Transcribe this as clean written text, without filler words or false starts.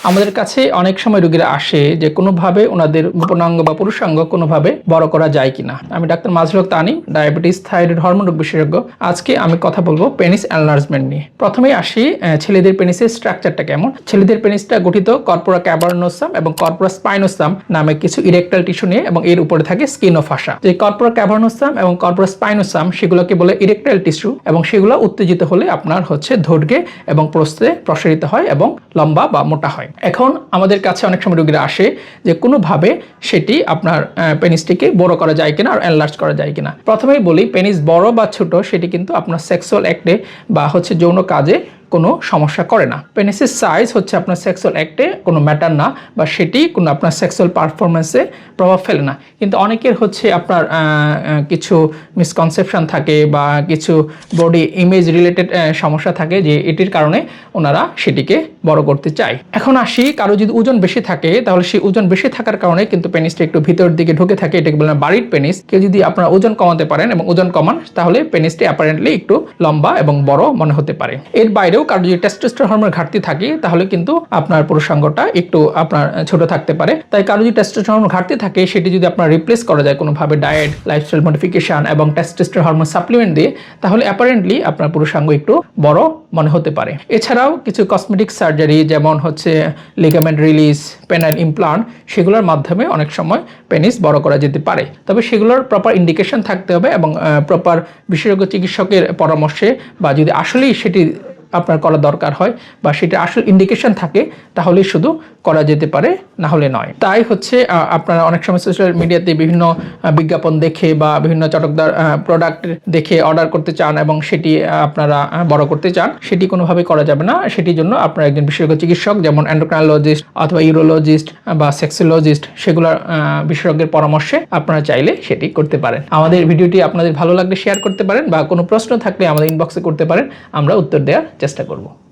আমাদের কাছে অনেক সময় রোগীরা আসে যে কোনোভাবে ওনাদের গোপনাঙ্গ বা পুরুষাঙ্গ কোনোভাবে বড় করা যায় কিনা। আমি ডাক্তার মাজহারুল হক তানি, ডায়াবেটিস, থাইরয়েড, হরমোন রোগ বিশেষজ্ঞ। আজকে আমি কথা বলবো পেনিস এনলার্জমেন্ট নিয়ে। প্রথমেই আসি ছেলেদের পেনিসের স্ট্রাকচারটা কেমন। ছেলেদের পেনিসটা গঠিত কর্পোরা ক্যাভার্নোসাম এবং কর্পোরা স্পাইনোসাম নামে কিছু ইরেকটাইল টিস্যু নিয়ে, এবং এর উপরে থাকে স্কিন ও ফাসা। যে কর্পোরা ক্যাভার্নোসাম এবং কর্পোরা স্পাইনোসাম সেগুলোকে বলে ইরেকটাইল টিস্যু, এবং সেগুলো উত্তেজিত হলে আপনার দৈর্ঘ্যে এবং প্রস্থে প্রসারিত হয় এবং লম্বা বা মোটা হয়। এখন আমাদের কাছে অনেক সময় রোগীরা আসে যে কোনোভাবে সেটি আপনার পেনিসটিকে বড় করা যায় কিনা আর এনলার্জ করা যায় কিনা। প্রথমেই বলি, পেনিস বড় বা ছোট সেটি কিন্তু আপনার সেক্সুয়াল অ্যাক্টে বা যৌন কাজে কোনো সমস্যা করে না। পেনিসের সাইজ আপনার সেক্সুয়াল অ্যাক্টে কোনো ম্যাটার না, বা সেটি কোনো আপনার সেক্সুয়াল পারফরমেন্সে প্রভাব ফেলে না। কিন্তু অনেকের আপনার কিছু মিসকনসেপশন থাকে বা কিছু বডি ইমেজ রিলেটেড সমস্যা থাকে, যে এটির কারণে ওনারা সেটিকে বড় করতে চায়। এখন আসি, কারো যদি ওজন বেশি থাকে তাহলে সেই ওজন বেশি থাকার কারণে কিন্তু পেনিসটা একটু ভিতরের দিকে ঢুকে থাকে, এটাকে বলে বারিড পেনিস। কেউ যদি আপনার ওজন কমাতে পারেন এবং ওজন কমান, তাহলে পেনিসটি অ্যাপারেন্টলি একটু লম্বা এবং বড় মনে হতে পারে। এর বাইরেও কারো যদি টেস্টোস্টেরন হরমোনের ঘাটতি থাকে তাহলে কিন্তু আপনার পুরুষাঙ্গটা একটু আপনার ছোট থাকতে পারে। তাই কারো যদি টেস্টোস্টেরন হরমোন ঘাটতি থাকে সেটি যদি আপনার রিপ্লেস করা যায় কোনোভাবে ডায়েট, লাইফস্টাইল মডিফিকেশন এবং টেস্টোস্টেরন হরমোন সাপ্লিমেন্ট দিয়ে, তাহলে অ্যাপারেন্টলি আপনার পুরুষাঙ্গ একটু বড় মনে হতে পারে। এছাড়াও কিছু কসমেটিক সার্জারি, যেমন লিগামেন্ট রিলিজ, পেনাইল ইমপ্লান্ট, সেগুলোর মাধ্যমে অনেক সময় পেনিস বড় করা যেতে পারে। তবে সেগুলোর প্রপার ইন্ডিকেশন থাকতে হবে এবং প্রপার বিশেষজ্ঞ চিকিৎসকের পরামর্শে, বা যদি আসলেই সেটি আপনার করা দরকার হয় বা সেটা আসল ইন্ডিকেশন থাকে, তাহলে শুধু করা যেতে পারে, না হলে নয়। তাই আপনারা অনেক সময় সোশ্যাল মিডিয়াতে বিভিন্ন বিজ্ঞাপন দেখে বা বিভিন্ন চটকদার প্রোডাক্ট দেখে অর্ডার করতে চান এবং সেটি আপনারা বড় করতে চান। সেটি কোনোভাবে করা যাবে না। সেটির জন্য আপনারা একজন বিশেষজ্ঞ চিকিৎসক, যেমন এন্ডোক্রাইনোলজিস্ট অথবা ইউরোলজিস্ট বা সেক্সোলজিস্ট, সেগুলোর বিশেষজ্ঞের পরামর্শে আপনারা চাইলে সেটি করতে পারেন। আমাদের ভিডিওটি আপনাদের ভালো লাগলে শেয়ার করতে পারেন, বা কোনো প্রশ্ন থাকলে আমাদের ইনবক্সে করতে পারেন, আমরা উত্তর দেওয়ার চেষ্টা করব।